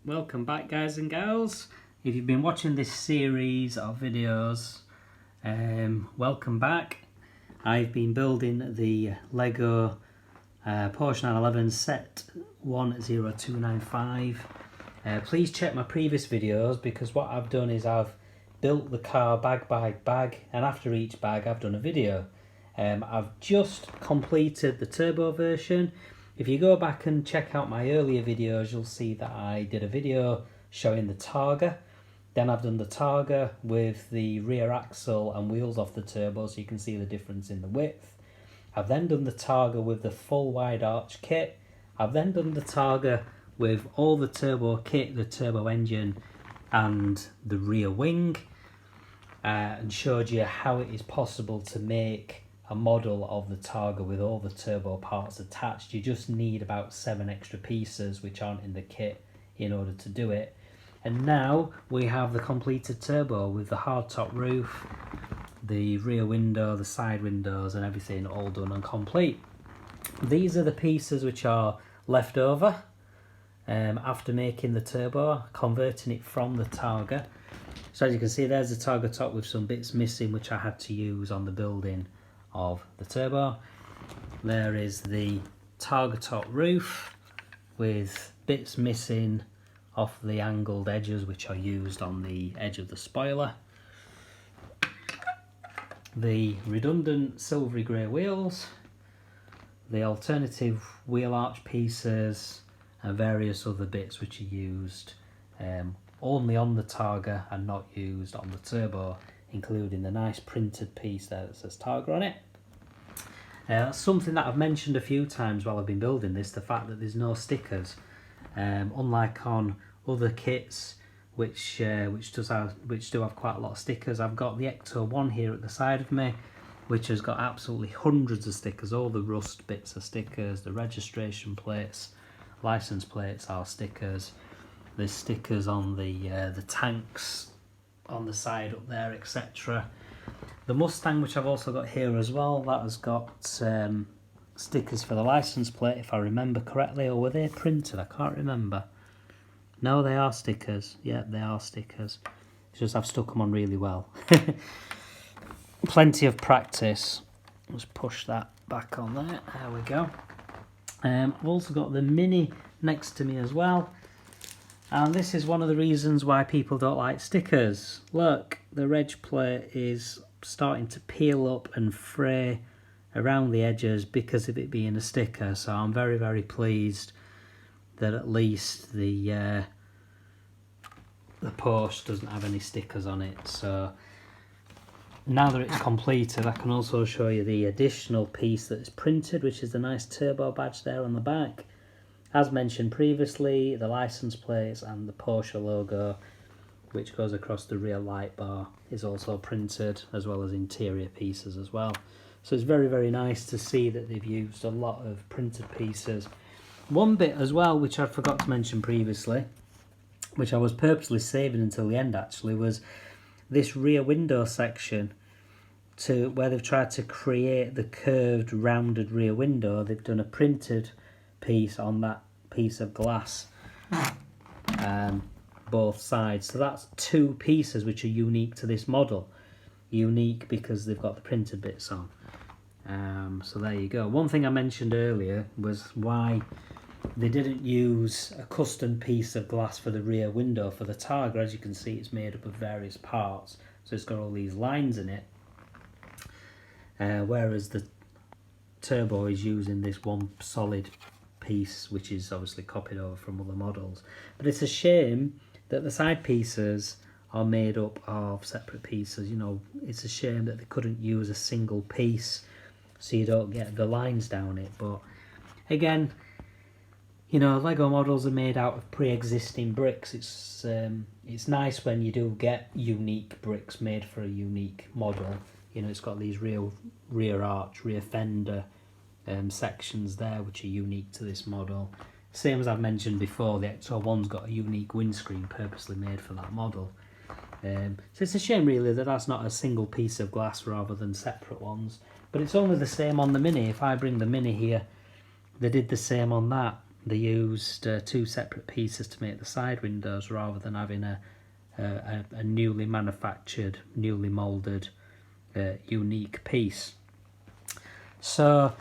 Welcome back, guys and gals. If you've been watching this series of videos, welcome back. I've been building the Lego Porsche 911 set 10295. Please check my previous videos, because what I've done is I've built the car bag by bag, and after each bag I've done a video. I've just completed the turbo version. If you go back and check out my earlier videos, you'll see that I did a video showing the Targa. Then I've done the Targa with the rear axle and wheels off the turbo, so you can see the difference in the width. I've then done the Targa with the full wide arch kit. I've then done the Targa with all the turbo kit, the turbo engine and the rear wing, and showed you how it is possible to make a model of the Targa with all the turbo parts attached. You just need about 7 extra pieces which aren't in the kit in order to do it. And now we have the completed turbo with the hardtop roof, the rear window, the side windows and everything all done and complete. These are the pieces which are left over after making the turbo, converting it from the Targa. So as you can see, there's the Targa top with some bits missing which I had to use on the building of the turbo. There is the Targa top roof with bits missing off the angled edges which are used on the edge of the spoiler. The redundant silvery grey wheels, the alternative wheel arch pieces and various other bits which are used only on the Targa and not used on the turbo, including the nice printed piece there that says Targa on it. Something that I've mentioned a few times while I've been building this, the fact that there's no stickers. Unlike on other kits which do have quite a lot of stickers, I've got the Ecto-1 here at the side of me, which has got absolutely hundreds of stickers. All the rust bits are stickers, the registration plates, license plates are stickers. There's stickers on the tanks on the side up there, etc. The Mustang, which I've also got here as well, that has got stickers for the license plate, if I remember correctly, or were they printed? I can't remember. No, they are stickers. Yeah, they are stickers. It's just I've stuck them on really well. Plenty of practice. Let's push that back on there. There we go. I've also got the Mini next to me as well. And this is one of the reasons why people don't like stickers. Look, the reg plate is starting to peel up and fray around the edges because of it being a sticker. So I'm very, very pleased that at least the Porsche doesn't have any stickers on it. So now that it's completed, I can also show you the additional piece that is printed, which is the nice turbo badge there on the back. As mentioned previously, the license plates and the Porsche logo, which goes across the rear light bar, is also printed, as well as interior pieces as well. So it's very, very nice to see that they've used a lot of printed pieces. One bit as well, which I forgot to mention previously, which I was purposely saving until the end actually, was this rear window section, to where they've tried to create the curved, rounded rear window. They've done a printed piece on that piece of glass, both sides. So that's 2 pieces which are unique to this model. Unique because they've got the printed bits on. So there you go. One thing I mentioned earlier was why they didn't use a custom piece of glass for the rear window for the Targa. As you can see, it's made up of various parts, so it's got all these lines in it, whereas the turbo is using this one solid piece, which is obviously copied over from other models. But it's a shame that the side pieces are made up of separate pieces. You know, it's a shame that they couldn't use a single piece so you don't get the lines down it. But again, you know, Lego models are made out of pre-existing bricks. It's nice when you do get unique bricks made for a unique model. You know, it's got these rear arch, rear fender sections there which are unique to this model. Same as I've mentioned before, the Ecto-1's got a unique windscreen purposely made for that model. So it's a shame really that that's not a single piece of glass rather than separate ones. But it's only the same on the Mini. If I bring the Mini here, they did the same on that. they used 2 separate pieces to make the side windows rather than having a newly manufactured, newly moulded, unique piece. So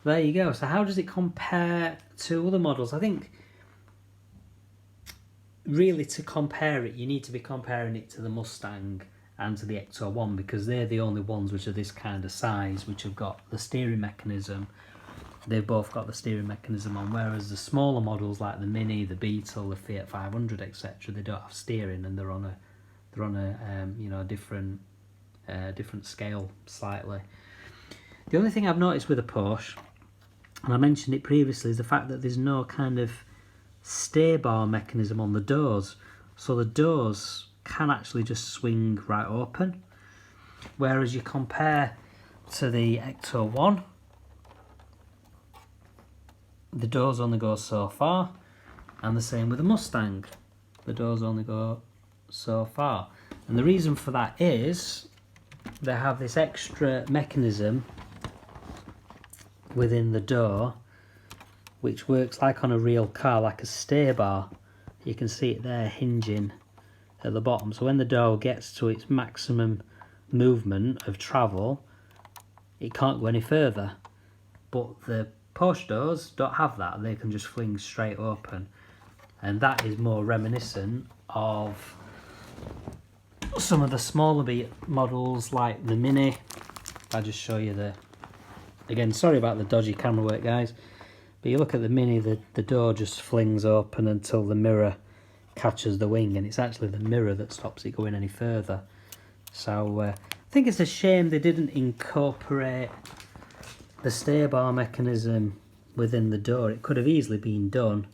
there you go. So how does it compare to other models? I think really to compare it, you need to be comparing it to the Mustang and to the Ecto-1 because they're the only ones which are this kind of size, which have got the steering mechanism. They've both got the steering mechanism on, whereas the smaller models like the Mini, the Beetle, the Fiat 500, etc., they don't have steering and they're on a you know, different scale slightly. The only thing I've noticed with a Porsche, and I mentioned it previously, is the fact that there's no kind of stay bar mechanism on the doors, so the doors can actually just swing right open, whereas you compare to the Ecto-1, the doors only go so far, and the same with the Mustang, the doors only go so far. And the reason for that is they have this extra mechanism within the door which works like on a real car, like a stay bar. You can see it there hinging at the bottom, so when the door gets to its maximum movement of travel, it can't go any further. But the Porsche doors don't have that, they can just fling straight open, and that is more reminiscent of some of the smaller models like the Mini. I'll just show you the, again, sorry about the dodgy camera work guys, but you look at the Mini, the door just flings open until the mirror catches the wing, and it's actually the mirror that stops it going any further. So I think it's a shame they didn't incorporate the stay bar mechanism within the door. It could have easily been done,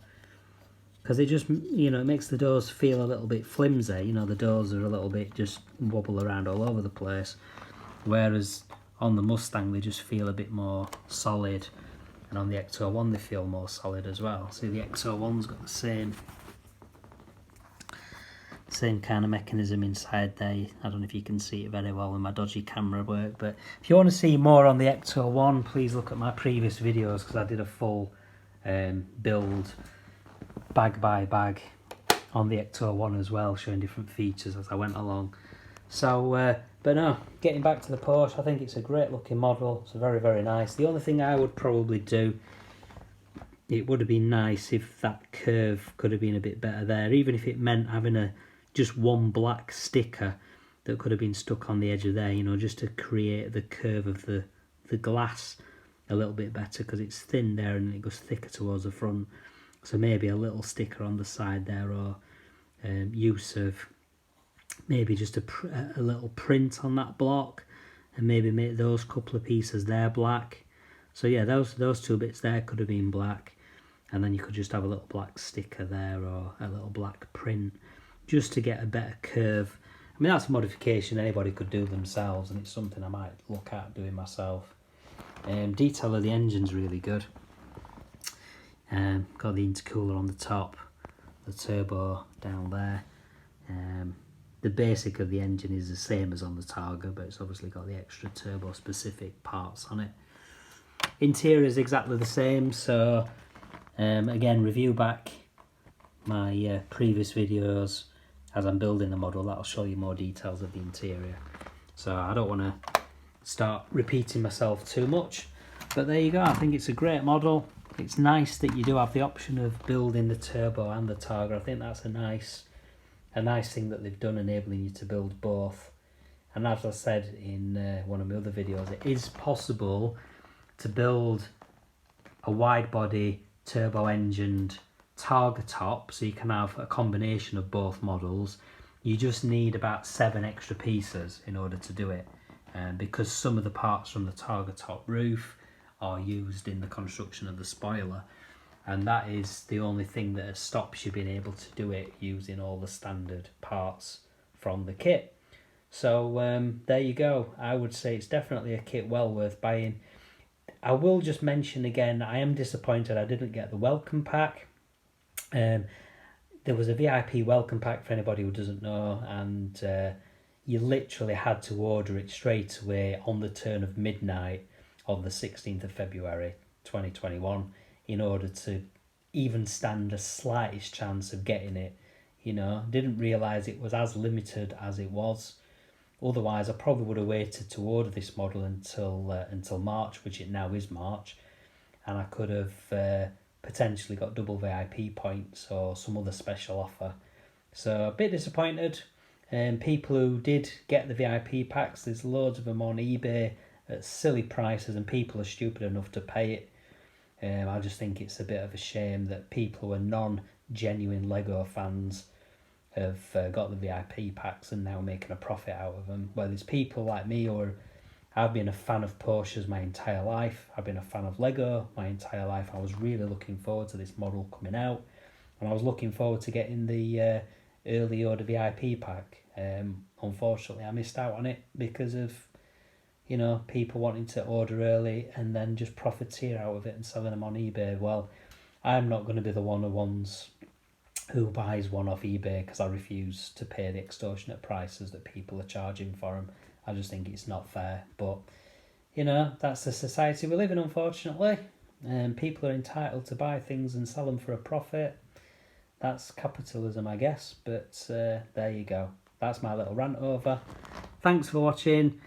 because it just, you know, it makes the doors feel a little bit flimsy. You know, the doors are a little bit just wobble around all over the place, whereas on the Mustang they just feel a bit more solid, and on the Ecto-1 they feel more solid as well. See, the Ecto-1's got the same kind of mechanism inside there. I don't know if you can see it very well with my dodgy camera work, but if you want to see more on the Ecto-1, please look at my previous videos, because I did a full build bag by bag on the Ecto-1 as well, showing different features as I went along. So but no, getting back to the Porsche, I think it's a great looking model. It's very, very nice. The only thing I would probably do, it would have been nice if that curve could have been a bit better there, even if it meant having just one black sticker that could have been stuck on the edge of there, you know, just to create the curve of the glass a little bit better, because it's thin there and it goes thicker towards the front. So maybe a little sticker on the side there, or use of maybe just a little print on that block, and maybe make those couple of pieces there black. So yeah, those two bits there could have been black, and then you could just have a little black sticker there, or a little black print, just to get a better curve. I mean, that's a modification anybody could do themselves, and it's something I might look at doing myself. Detail of the engine's really good. Got the intercooler on the top, the turbo down there. The basic of the engine is the same as on the Targa, but it's obviously got the extra turbo specific parts on it. Interior is exactly the same, so again, review back my previous videos as I'm building the model. That'll show you more details of the interior. So I don't want to start repeating myself too much, but there you go. I think it's a great model. It's nice that you do have the option of building the turbo and the Targa. I think that's a nice thing that they've done, enabling you to build both. And as I said in one of my other videos, it is possible to build a wide body turbo engined Targa top, so you can have a combination of both models. You just need about 7 extra pieces in order to do it, because some of the parts from the Targa top roof are used in the construction of the spoiler, and that is the only thing that stops you being able to do it using all the standard parts from the kit. So there you go. I would say it's definitely a kit well worth buying. I will just mention again, I am disappointed I didn't get the welcome pack. There was a VIP welcome pack for anybody who doesn't know, and you literally had to order it straight away on the turn of midnight on the 16th of February 2021 in order to even stand a slightest chance of getting it. You know, didn't realise it was as limited as it was. Otherwise, I probably would have waited to order this model until March, which it now is March, and I could have potentially got double VIP points or some other special offer. So a bit disappointed. People who did get the VIP packs, there's loads of them on eBay at silly prices, and people are stupid enough to pay it. I just think it's a bit of a shame that people who are non-genuine Lego fans have got the VIP packs and now making a profit out of them. Well, there's people like me who I've been a fan of Porsches my entire life. I've been a fan of Lego my entire life. I was really looking forward to this model coming out, and I was looking forward to getting the early order VIP pack. Unfortunately, I missed out on it because of, you know, people wanting to order early and then just profiteer out of it and selling them on eBay. Well, I'm not going to be the ones who buys one off eBay, because I refuse to pay the extortionate prices that people are charging for them. I just think it's not fair. But, you know, that's the society we live in, unfortunately. People are entitled to buy things and sell them for a profit. That's capitalism, I guess. But there you go. That's my little rant over. Thanks for watching.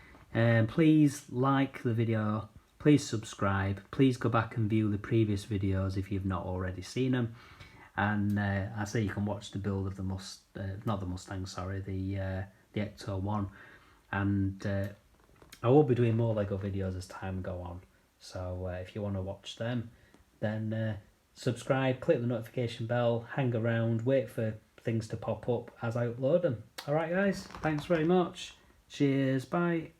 Please like the video. Please subscribe. Please go back and view the previous videos if you've not already seen them. And I say you can watch the build of the Mustang, sorry, the Ecto-1. And I will be doing more Lego videos as time go on. So if you want to watch them, then subscribe, click the notification bell, hang around, wait for things to pop up as I upload them. Alright guys, thanks very much. Cheers, bye.